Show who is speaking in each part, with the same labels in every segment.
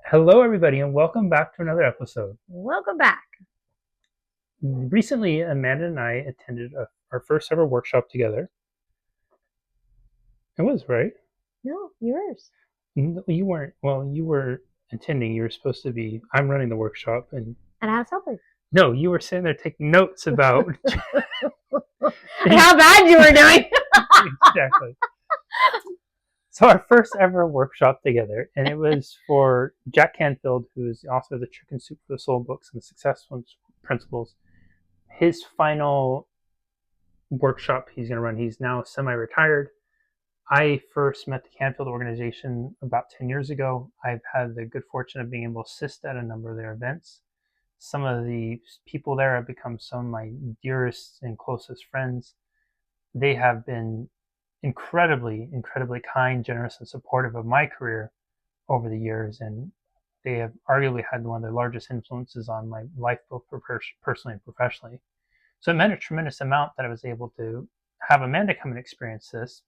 Speaker 1: Hello, everybody, and welcome back to another episode.
Speaker 2: Welcome back.
Speaker 1: Recently, Amanda and I attended our first ever workshop together. It was, right?
Speaker 2: No, yours.
Speaker 1: You weren't. Well, you were attending. You were supposed to be. I'm running the workshop, and
Speaker 2: And I was helping.
Speaker 1: no, you were sitting there taking notes about
Speaker 2: How bad you were doing.
Speaker 1: exactly. So our first ever workshop together, and it was for Jack Canfield, who is the author of the Chicken Soup for the Soul books and the Success Principles. His final workshop he's going to run. He's now semi-retired. I first met the Canfield organization about 10 years ago. I've had the good fortune of being able to assist at a number of their events. Some of the people there have become some of my dearest and closest friends. They have been incredibly, incredibly kind, generous, and supportive of my career over the years, and they have arguably had one of the largest influences on my life, both personally and professionally. So it meant a tremendous amount that I was able to have Amanda come and experience this.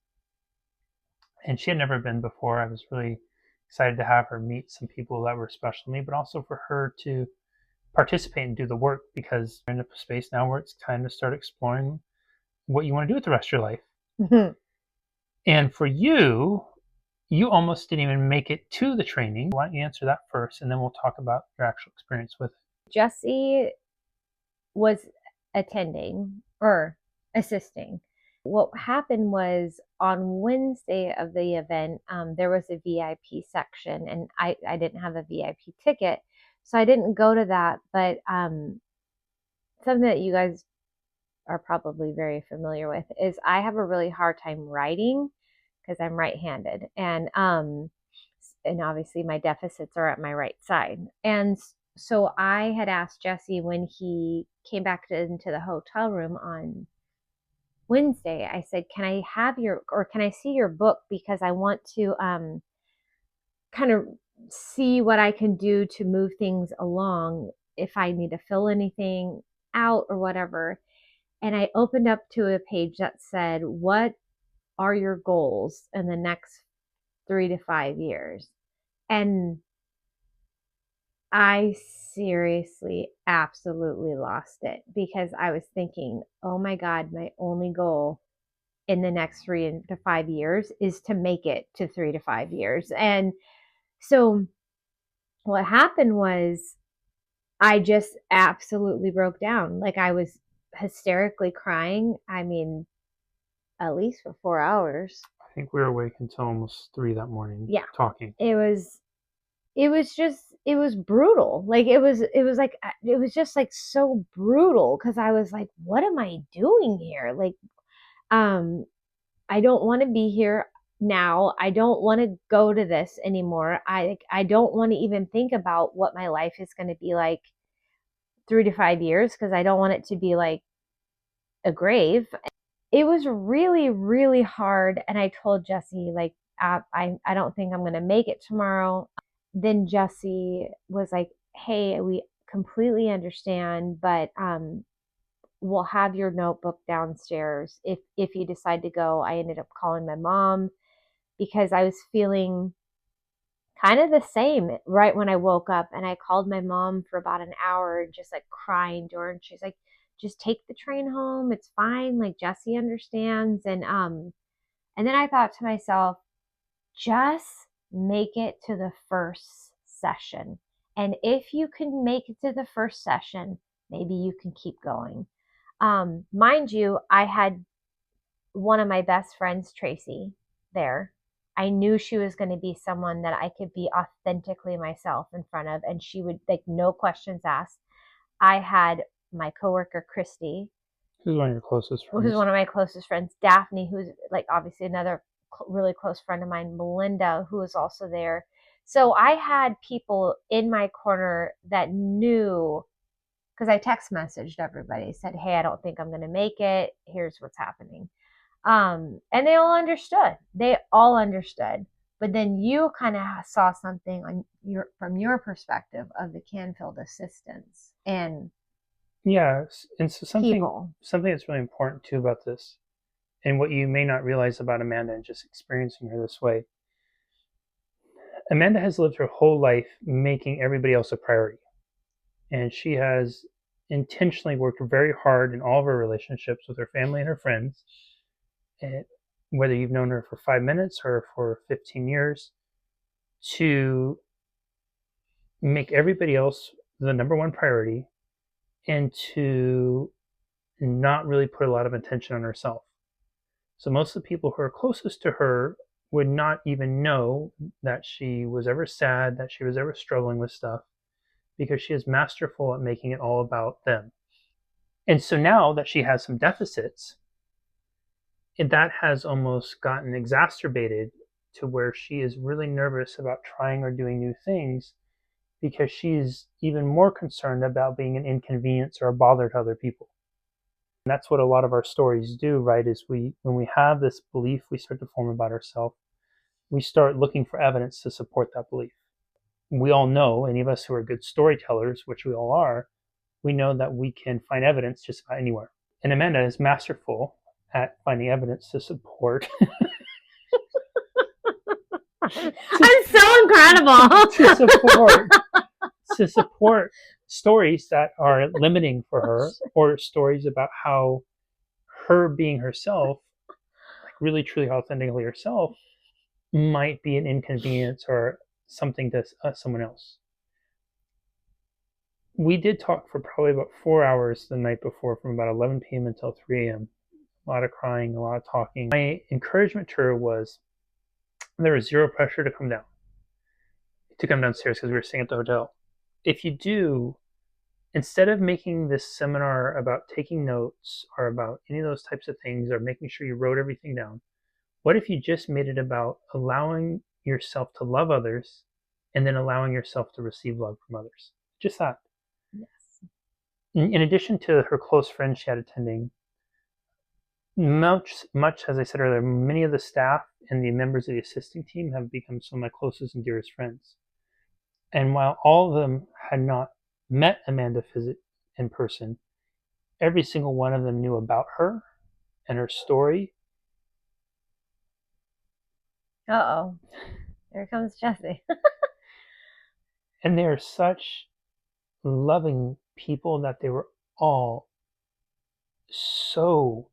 Speaker 1: And she had never been before. I was really excited to have her meet some people that were special to me, but also for her to participate and do the work, because we're in a space now where it's time to start exploring what you want to do with the rest of your life. And for you, you almost didn't even make it to the training. Why don't you answer that first, and then we'll talk about your actual experience with it.
Speaker 2: Jesse was attending or assisting. What happened was on Wednesday of the event, there was a VIP section, and I didn't have a VIP ticket, so I didn't go to that. But something that you guys are probably very familiar with is I have a really hard time writing because I'm right-handed, and obviously my deficits are at my right side. And so I had asked Jesse when he came back into the hotel room on Wednesday, I said, can I see your book, because I want to kind of see what I can do to move things along, if I need to fill anything out or whatever. And I opened up to a page that said, what are your goals in the next 3 to 5 years? And I seriously, absolutely lost it, because I was thinking, oh my God, my only goal in the next 3 to 5 years is to make it to 3 to 5 years. And so what happened was I just absolutely broke down. Like, I was hysterically crying. I mean, at least for 4 hours.
Speaker 1: I think we were awake until almost 3 that morning.
Speaker 2: Yeah.
Speaker 1: Talking.
Speaker 2: It was brutal. Like, it was just like so brutal, because I was like, what am I doing here? Like, I don't want to be here now. I don't want to go to this anymore. I don't want to even think about what my life is going to be like 3 to 5 years, because I don't want it to be like a grave. It was really, really hard. And I told Jesse, like, I don't think I'm going to make it tomorrow. Then Jesse was like, hey, we completely understand, but we'll have your notebook downstairs if you decide to go. I ended up calling my mom, because I was feeling kind of the same right when I woke up. And I called my mom for about an hour, just like crying to her. And she's like, just take the train home. It's fine. Like, Jesse understands. And then I thought to myself, just make it to the first session. And if you can make it to the first session, maybe you can keep going. Mind you, I had one of my best friends, Tracy, there. I knew she was going to be someone that I could be authentically myself in front of, and she would, like, no questions asked. I had my coworker, Christy,
Speaker 1: who's one of your closest friends.
Speaker 2: Who's one of my closest friends, Daphne, who's like obviously another really close friend of mine, Melinda, who was also there. So I had people in my corner that knew, because I text messaged everybody, said, hey, I don't think I'm going to make it. Here's what's happening. And they all understood. But then you kind of saw something from your perspective of the Canfield assistance and
Speaker 1: and so something that's really important too about this, and what you may not realize about Amanda and just experiencing her this way. Amanda has lived her whole life making everybody else a priority. And she has intentionally worked very hard in all of her relationships with her family and her friends. And whether you've known her for 5 minutes or for 15 years, to make everybody else the number one priority and to not really put a lot of attention on herself. So most of the people who are closest to her would not even know that she was ever sad, that she was ever struggling with stuff, because she is masterful at making it all about them. And so now that she has some deficits, that has almost gotten exacerbated to where she is really nervous about trying or doing new things because she's even more concerned about being an inconvenience or a bother to other people. And that's what a lot of our stories do, right? Is when we have this belief we start to form about ourselves, we start looking for evidence to support that belief. We all know, any of us who are good storytellers, which we all are, we know that we can find evidence just about anywhere. And Amanda is masterful at finding evidence to support.
Speaker 2: I'm so incredible.
Speaker 1: to support stories that are limiting for her, or stories about how her being herself, like really truly authentically herself, might be an inconvenience or something to someone else. We did talk for probably about 4 hours the night before, from about 11 p.m. until 3 a.m. A lot of crying, a lot of talking. My encouragement to her was there was zero pressure to come down, to come downstairs because we were staying at the hotel. If you do, instead of making this seminar about taking notes or about any of those types of things or making sure you wrote everything down, what if you just made it about allowing yourself to love others and then allowing yourself to receive love from others? Just that.
Speaker 2: Yes.
Speaker 1: In addition to her close friends she had attending, much as I said earlier, many of the staff and the members of the assisting team have become some of my closest and dearest friends. And while all of them had not met Amanda in person, every single one of them knew about her and her story.
Speaker 2: Uh-oh. Here comes Jesse.
Speaker 1: And they are such loving people that they were all so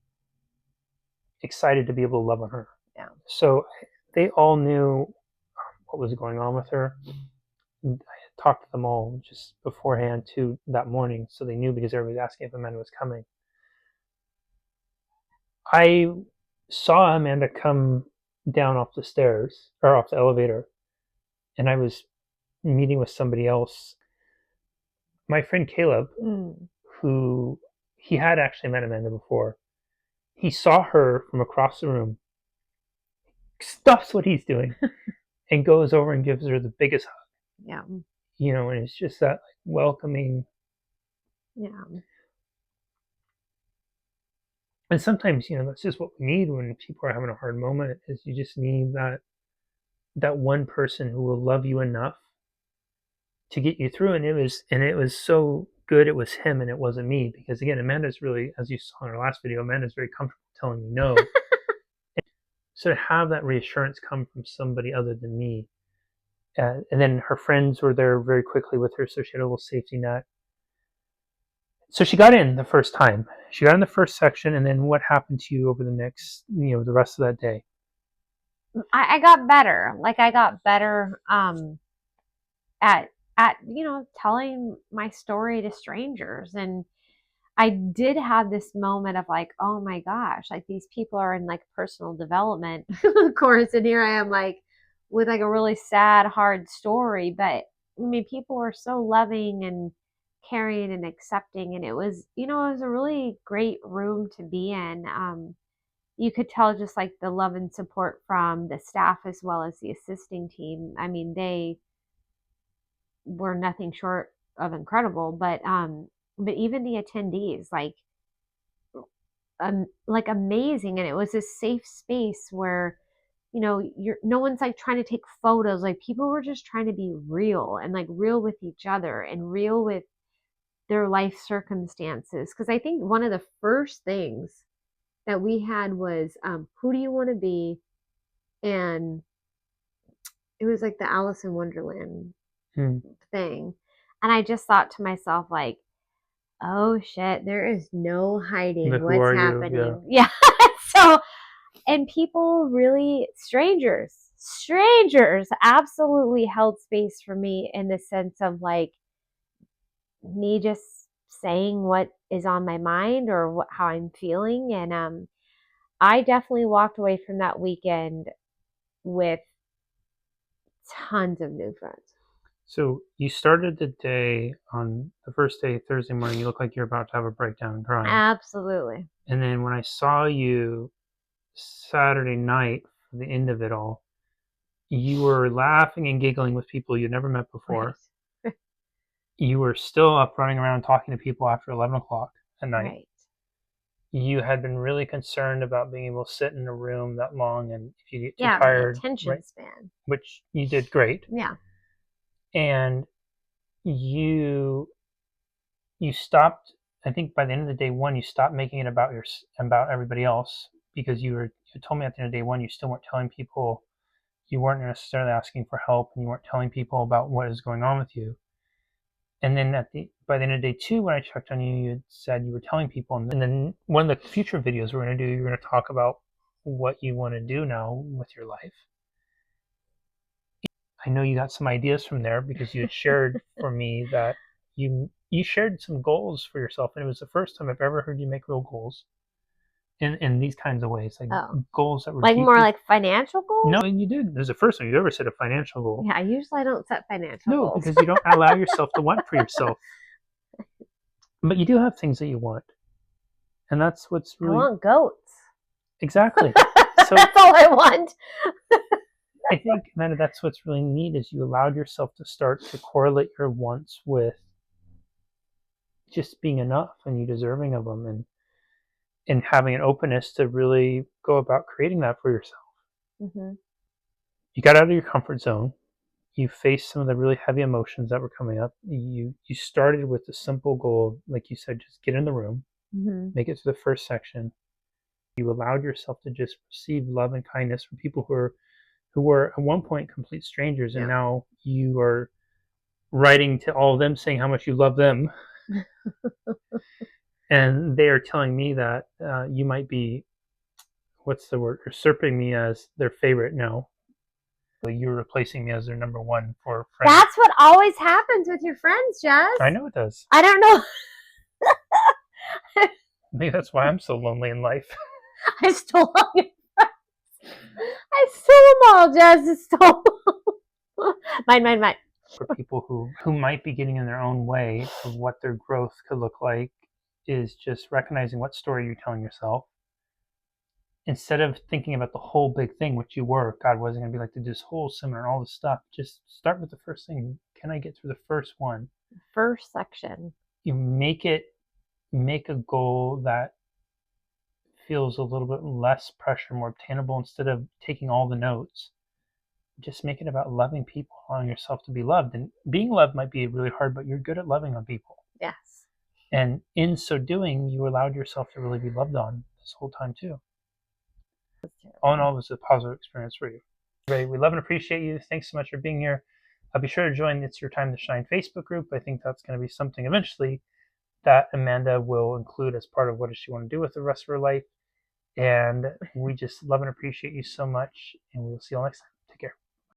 Speaker 1: excited to be able to love on her.
Speaker 2: Yeah.
Speaker 1: So they all knew what was going on with her. I had talked to them all just beforehand to that morning, so they knew, because everybody was asking if Amanda was coming. I saw Amanda come down off the stairs, or off the elevator, and I was meeting with somebody else. My friend Caleb, who he had actually met Amanda before, he saw her from across the room, stops what he's doing, and goes over and gives her the biggest hug.
Speaker 2: Yeah.
Speaker 1: And it's just that welcoming.
Speaker 2: Yeah.
Speaker 1: And sometimes, that's just what we need when people are having a hard moment, is you just need that one person who will love you enough to get you through. And it was so good it was him and it wasn't me, because again, Amanda's really, as you saw in our last video, Amanda's very comfortable telling me no. So to have that reassurance come from somebody other than me, and then her friends were there very quickly with her, so she had a little safety net. So she got in the first time. She got in the first section, and then what happened to you over the next, the rest of that day?
Speaker 2: I got better. Like, I got better at telling my story to strangers. And I did have this moment of like, oh my gosh, like these people are in like personal development course, and here I am like with like a really sad, hard story. But I mean, people were so loving and caring and accepting, and it was a really great room to be in. You could tell just like the love and support from the staff as well as the assisting team. I mean, they were nothing short of incredible, but even the attendees, like amazing. And it was a safe space where you're no one's like trying to take photos. Like, people were just trying to be real, and like real with each other and real with their life circumstances. Because I think one of the first things that we had was, who do you want to be, and it was like the Alice in Wonderland
Speaker 1: Hmm.
Speaker 2: thing. And I just thought to myself, like, oh shit, there is no hiding
Speaker 1: The who
Speaker 2: what's
Speaker 1: are you? Yeah.
Speaker 2: happening. Yeah. So, and people really, strangers absolutely held space for me in the sense of like me just saying what is on my mind or how I'm feeling. And I definitely walked away from that weekend with tons of new friends.
Speaker 1: So you started the day on the first day, Thursday morning. You look like you're about to have a breakdown and crying.
Speaker 2: Absolutely.
Speaker 1: And then when I saw you Saturday night for the end of it all, you were laughing and giggling with people you'd never met before.
Speaker 2: Right.
Speaker 1: You were still up running around talking to people after 11 o'clock at night.
Speaker 2: Right.
Speaker 1: You had been really concerned about being able to sit in a room that long, and if you get too
Speaker 2: Yeah, my
Speaker 1: tired,
Speaker 2: attention
Speaker 1: right,
Speaker 2: span.
Speaker 1: which you did great,
Speaker 2: Yeah.
Speaker 1: and you stopped. I think by the end of the day one, you stopped making it about everybody else, because you told me at the end of day one you still weren't telling people, you weren't necessarily asking for help, and you weren't telling people about what is going on with you. And then by the end of day two, when I checked on you, you had said you were telling people. And then one of the future videos we're going to do, you're going to talk about what you want to do now with your life. I know you got some ideas from there, because you had shared for me that you shared some goals for yourself, and it was the first time I've ever heard you make real goals in these kinds of ways, like goals that were
Speaker 2: like
Speaker 1: deeply,
Speaker 2: more like financial goals.
Speaker 1: No, and you did. It was the first time you ever set a financial goal.
Speaker 2: Yeah, usually I don't set financial goals.
Speaker 1: No, because you don't allow yourself to want for yourself. But you do have things that you want, and that's what's really.
Speaker 2: I want goats.
Speaker 1: Exactly.
Speaker 2: So that's all I want.
Speaker 1: I think, Amanda, that's what's really neat, is you allowed yourself to start to correlate your wants with just being enough and you deserving of them, and having an openness to really go about creating that for yourself.
Speaker 2: Mm-hmm.
Speaker 1: You got out of your comfort zone. You faced some of the really heavy emotions that were coming up. You started with the simple goal, like you said, just get in the room, make it to the first section. You allowed yourself to just receive love and kindness from people who were at one point complete strangers, and now you are writing to all of them saying how much you love them. And they are telling me that you might be, what's the word, usurping me as their favorite now. You're replacing me as their number one for friends.
Speaker 2: That's what always happens with your friends, Jess.
Speaker 1: I know it does.
Speaker 2: I don't know.
Speaker 1: Maybe that's why I'm so lonely in life.
Speaker 2: I stole all your friends. I stole them all, Jess. I stole them. Mine.
Speaker 1: For people who might be getting in their own way of what their growth could look like, is just recognizing what story you're telling yourself. Instead of thinking about the whole big thing, which you were, God wasn't going to be like to do this whole seminar and all this stuff. Just start with the first thing. Can I get through the first one?
Speaker 2: First section.
Speaker 1: You make a goal that feels a little bit less pressure, more obtainable. Instead of taking all the notes, just make it about loving people, allowing yourself to be loved. And being loved might be really hard, but you're good at loving on people.
Speaker 2: Yes.
Speaker 1: And in so doing, you allowed yourself to really be loved on this whole time too. All in all, it was a positive experience for you. We love and appreciate you. Thanks so much for being here. Be sure to join It's Your Time to Shine Facebook group. I think that's going to be something eventually that Amanda will include as part of what does she want to do with the rest of her life. And we just love and appreciate you so much, and we'll see you all next time.